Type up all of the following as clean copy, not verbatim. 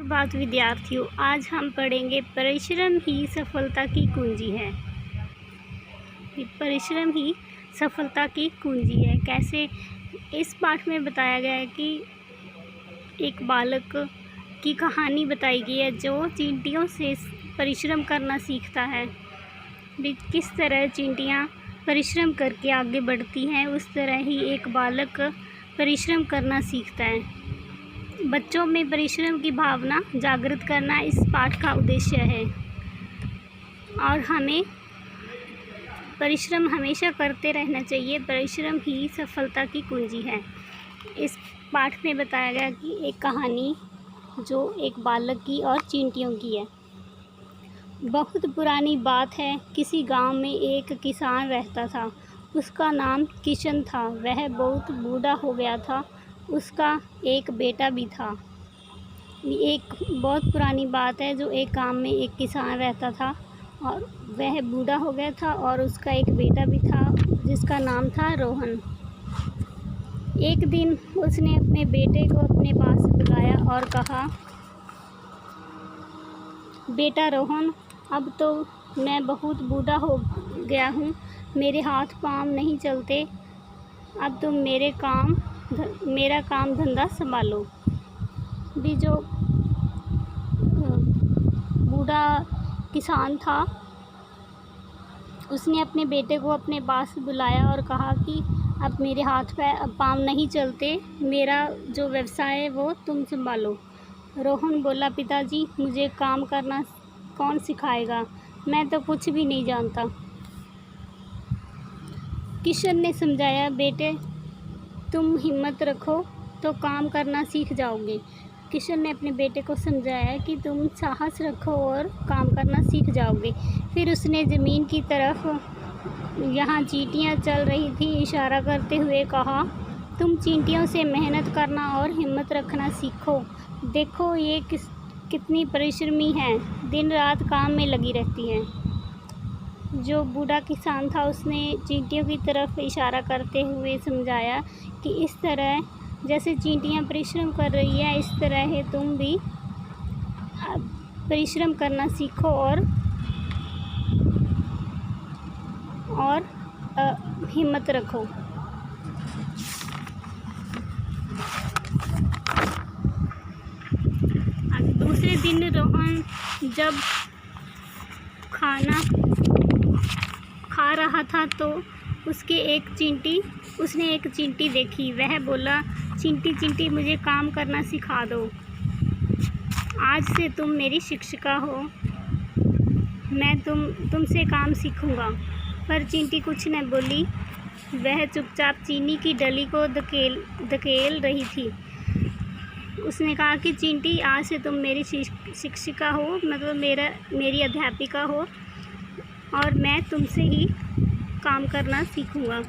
सुप्रभात विद्यार्थियों, आज हम पढ़ेंगे परिश्रम ही सफलता की कुंजी है। परिश्रम ही सफलता की कुंजी है। कैसे? इस पाठ में बताया गया है कि एक बालक की कहानी बताई गई है जो चींटियों से परिश्रम करना सीखता है। किस तरह चींटियाँ परिश्रम करके आगे बढ़ती हैं, उस तरह ही एक बालक परिश्रम करना सीखता है। बच्चों में परिश्रम की भावना जागृत करना इस पाठ का उद्देश्य है और हमें परिश्रम हमेशा करते रहना चाहिए। परिश्रम ही सफलता की कुंजी है। इस पाठ में बताया गया कि एक कहानी जो एक बालक की और चींटियों की है। बहुत पुरानी बात है, किसी गांव में एक किसान रहता था। उसका नाम किशन था। वह बहुत बूढ़ा हो गया था। उसका एक बेटा भी था। एक बहुत पुरानी बात है, जो एक गांव में एक किसान रहता था और वह बूढ़ा हो गया था और उसका एक बेटा भी था जिसका नाम था रोहन। एक दिन उसने अपने बेटे को अपने पास बुलाया और कहा, बेटा रोहन, अब तो मैं बहुत बूढ़ा हो गया हूँ, मेरे हाथ पाँव नहीं चलते। अब तुम मेरा काम धंधा संभालो। भी जो बूढ़ा किसान था उसने अपने बेटे को अपने पास बुलाया और कहा कि अब मेरे हाथ पाँव नहीं चलते, मेरा जो व्यवसाय है वो तुम संभालो। रोहन बोला, पिताजी, मुझे काम करना कौन सिखाएगा, मैं तो कुछ भी नहीं जानता। किशन ने समझाया, बेटे तुम हिम्मत रखो तो काम करना सीख जाओगे। किशन ने अपने बेटे को समझाया कि तुम साहस रखो और काम करना सीख जाओगे। फिर उसने ज़मीन की तरफ, यहाँ चींटियाँ चल रही थी, इशारा करते हुए कहा, तुम चींटियों से मेहनत करना और हिम्मत रखना सीखो। देखो ये कितनी परिश्रमी हैं, दिन रात काम में लगी रहती हैं। जो बूढ़ा किसान था उसने चींटियों की तरफ इशारा करते हुए समझाया कि इस तरह जैसे चींटियाँ परिश्रम कर रही है, इस तरह ही तुम भी परिश्रम करना सीखो और हिम्मत रखो। दूसरे दिन रोहन जब खाना खा रहा था तो उसने एक चींटी देखी। वह बोला, चींटी चींटी, मुझे काम करना सिखा दो। आज से तुम मेरी शिक्षिका हो, मैं तुमसे काम सीखूंगा। पर चींटी कुछ न बोली। वह चुपचाप चीनी की डली को धकेल रही थी। उसने कहा कि चींटी, आज से तुम मेरी शिक्षिका हो, मतलब मेरी अध्यापिका हो और मैं तुमसे ही काम करना सीखूंगा।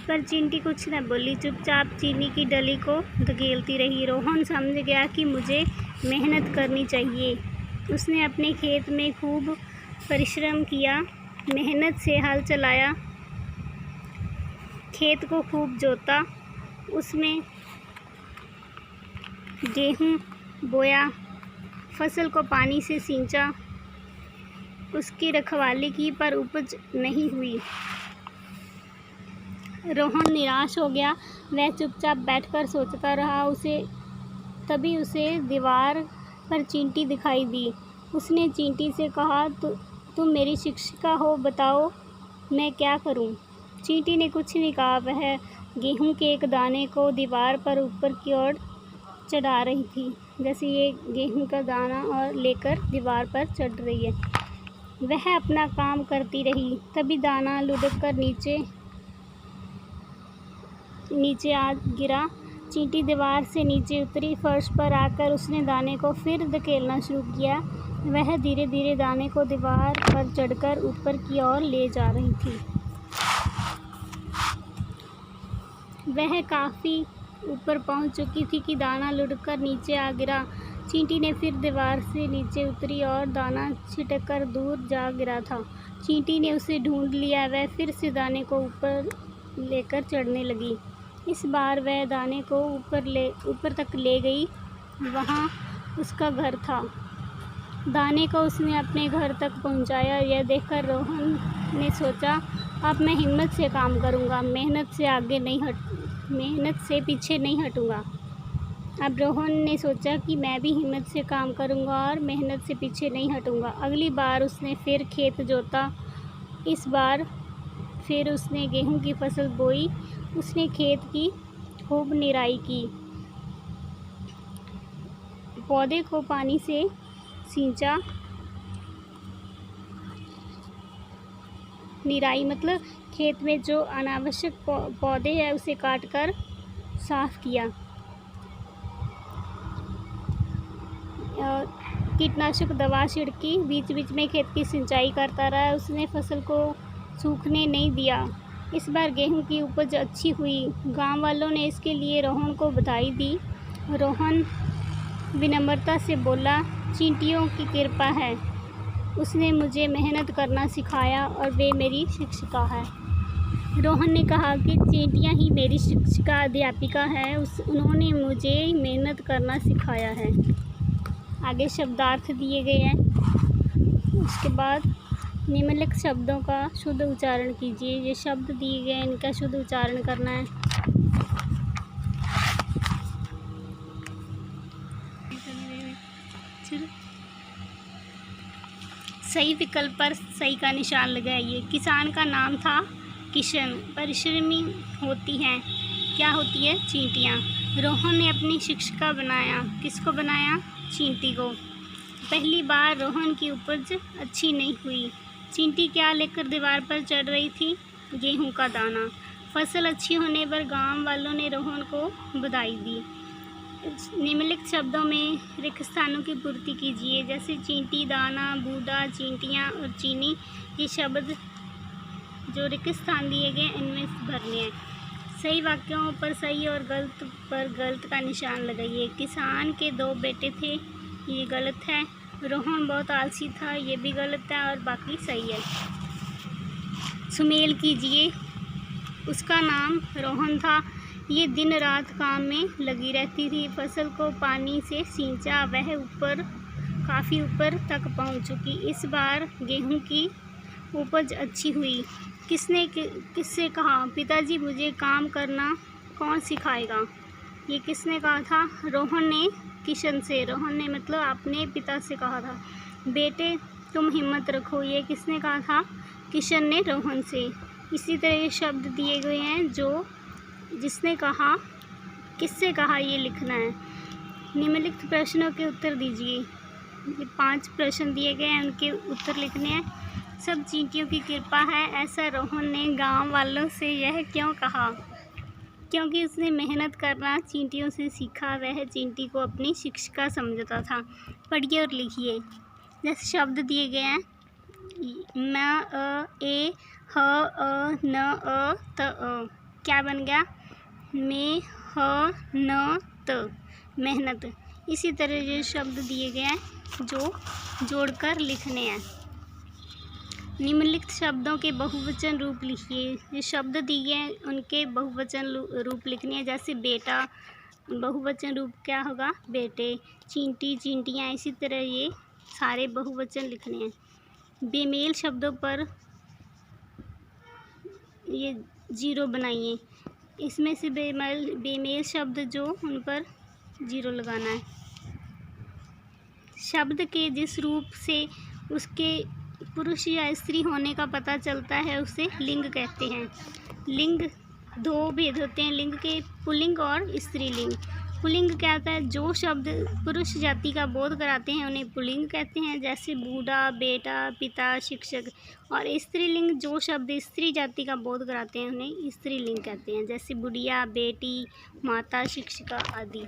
पर चींटी कुछ न बोली, चुपचाप चीनी की डली को धकेलती रही। रोहन समझ गया कि मुझे मेहनत करनी चाहिए। उसने अपने खेत में खूब परिश्रम किया, मेहनत से हल चलाया, खेत को खूब जोता, उसमें गेहूँ बोया, फसल को पानी से सींचा, उसकी रखवाली की, पर उपज नहीं हुई। रोहन निराश हो गया। वह चुपचाप बैठकर सोचता रहा। तभी उसे दीवार पर चींटी दिखाई दी। उसने चींटी से कहा, तुम मेरी शिक्षिका हो, बताओ मैं क्या करूं? चींटी ने कुछ नहीं कहा। वह गेहूं के एक दाने को दीवार पर ऊपर की ओर चढ़ा रही थी, जैसे ये गेहूं का दाना और लेकर दीवार पर चढ़ रही है। वह अपना काम करती रही। तभी दाना लुढ़क कर नीचे आ गिरा। चींटी दीवार से नीचे उतरी। फर्श पर आकर उसने दाने को फिर धकेलना शुरू किया। वह धीरे धीरे दाने को दीवार पर चढ़कर ऊपर की ओर ले जा रही थी। वह काफ़ी ऊपर पहुंच चुकी थी कि दाना लुढ़कर नीचे आ गिरा। चींटी ने फिर दीवार से नीचे उतरी और दाना छिटक दूर जा गिरा था। चींटी ने उसे ढूंढ लिया। वह फिर से दाने को ऊपर लेकर चढ़ने लगी। इस बार वह दाने को ऊपर तक ले गई। वहाँ उसका घर था। दाने को उसने अपने घर तक पहुंचाया। यह देखकर रोहन ने सोचा, अब मैं हिम्मत से काम करूंगा, मेहनत से पीछे नहीं हटूंगा। अब रोहन ने सोचा कि मैं भी हिम्मत से काम करूंगा और मेहनत से पीछे नहीं हटूंगा। अगली बार उसने फिर खेत जोता। इस बार फिर उसने गेहूं की फसल बोई। उसने खेत की खूब निराई की, पौधे को पानी से सींचा। निराई मतलब खेत में जो अनावश्यक पौधे हैं उसे काटकर साफ किया। कीटनाशक दवा छिड़की। बीच बीच में खेत की सिंचाई करता रहा। उसने फसल को सूखने नहीं दिया। इस बार गेहूं की उपज अच्छी हुई। गांव वालों ने इसके लिए रोहन को बधाई दी। रोहन विनम्रता से बोला, चींटियों की कृपा है, उसने मुझे मेहनत करना सिखाया और वे मेरी शिक्षिका है। रोहन ने कहा कि चींटियां ही मेरी शिक्षिका अध्यापिका है, उन्होंने मुझे मेहनत करना सिखाया है। आगे शब्दार्थ दिए गए हैं। उसके बाद निम्नलिखित शब्दों का शुद्ध उच्चारण कीजिए। ये शब्द दिए गए हैं, इनका शुद्ध उच्चारण करना है। सही विकल्प पर सही का निशान लगाइए। किसान का नाम था किशन। परिश्रमी होती हैं, क्या होती है? चींटियाँ। रोहन ने अपनी शिक्षिका बनाया। किसको बनाया? चींटी को। पहली बार रोहन की उपज अच्छी नहीं हुई। चींटी क्या लेकर दीवार पर चढ़ रही थी? गेहूं का दाना। फसल अच्छी होने पर गांव वालों ने रोहन को बधाई दी। निम्नलिखित शब्दों में रिक्त स्थानों की पूर्ति कीजिए, जैसे चींटी, दाना, बूढ़ा, चींटियाँ और चीनी। ये शब्द जो रिक्त स्थान दिए गए इनमें भरने हैं। सही वाक्यों पर सही और गलत पर गलत का निशान लगाइए। किसान के 2 बेटे थे, ये गलत है। रोहन बहुत आलसी था, ये भी गलत है और बाकी सही है। सुमेल कीजिए। उसका नाम रोहन था। ये दिन रात काम में लगी रहती थी। फसल को पानी से सींचा, वह काफ़ी ऊपर तक पहुंच चुकी। इस बार गेहूं की उपज अच्छी हुई। किससे कहा? पिताजी मुझे काम करना कौन सिखाएगा? ये किसने कहा था? रोहन ने किशन से। रोहन ने मतलब अपने पिता से कहा था। बेटे तुम हिम्मत रखो, ये किसने कहा था? किशन ने रोहन से। इसी तरह ये शब्द दिए गए हैं जो जिसने कहा, किससे कहा, ये लिखना है। निम्नलिखित प्रश्नों के उत्तर दीजिए। ये 5 प्रश्न दिए गए हैं, उनके उत्तर लिखने हैं। सब चींटियों की कृपा है, ऐसा रोहन ने गांव वालों से यह क्यों कहा? क्योंकि उसने मेहनत करना चींटियों से सीखा। वह चींटी को अपनी शिक्षिका समझता था। पढ़िए और लिखिए। जैसे शब्द दिए गए हैं, म, ए, ह, न, त, क्या बन गया? में, ह, न, त, मेहनत। इसी तरह ये शब्द दिए गए हैं जो जोड़कर लिखने हैं। निम्नलिखित शब्दों के बहुवचन रूप लिखिए। ये शब्द दिए हैं उनके बहुवचन रूप लिखने हैं। जैसे बेटा, बहुवचन रूप क्या होगा? बेटे। चींटी, चींटियाँ। इसी तरह ये सारे बहुवचन लिखने हैं। बेमेल शब्दों पर ये 0 बनाइए। इसमें से बेमेल शब्द जो उन पर 0 लगाना है। शब्द के जिस रूप से उसके पुरुष या स्त्री होने का पता चलता है उसे लिंग कहते हैं। लिंग 2 भेद होते हैं लिंग के, पुल्लिंग और स्त्रीलिंग। पुल्लिंग क्या होता है? जो शब्द पुरुष जाति का बोध कराते हैं उन्हें पुल्लिंग कहते हैं, जैसे बूढ़ा, बेटा, पिता, शिक्षक। और स्त्रीलिंग जो शब्द स्त्री जाति का बोध कराते हैं उन्हें स्त्रीलिंग कहते हैं, जैसे बुढ़िया, बेटी, माता, शिक्षिका आदि।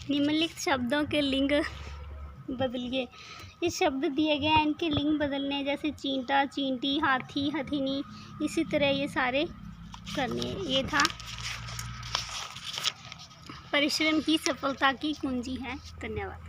निम्नलिखित शब्दों के लिंग बदलिए। ये शब्द दिए गए हैं, इनके लिंग बदलने, जैसे चींटा, चींटी, हाथी, हथिनी। इसी तरह ये सारे करने। ये था परिश्रम ही सफलता की कुंजी है। धन्यवाद।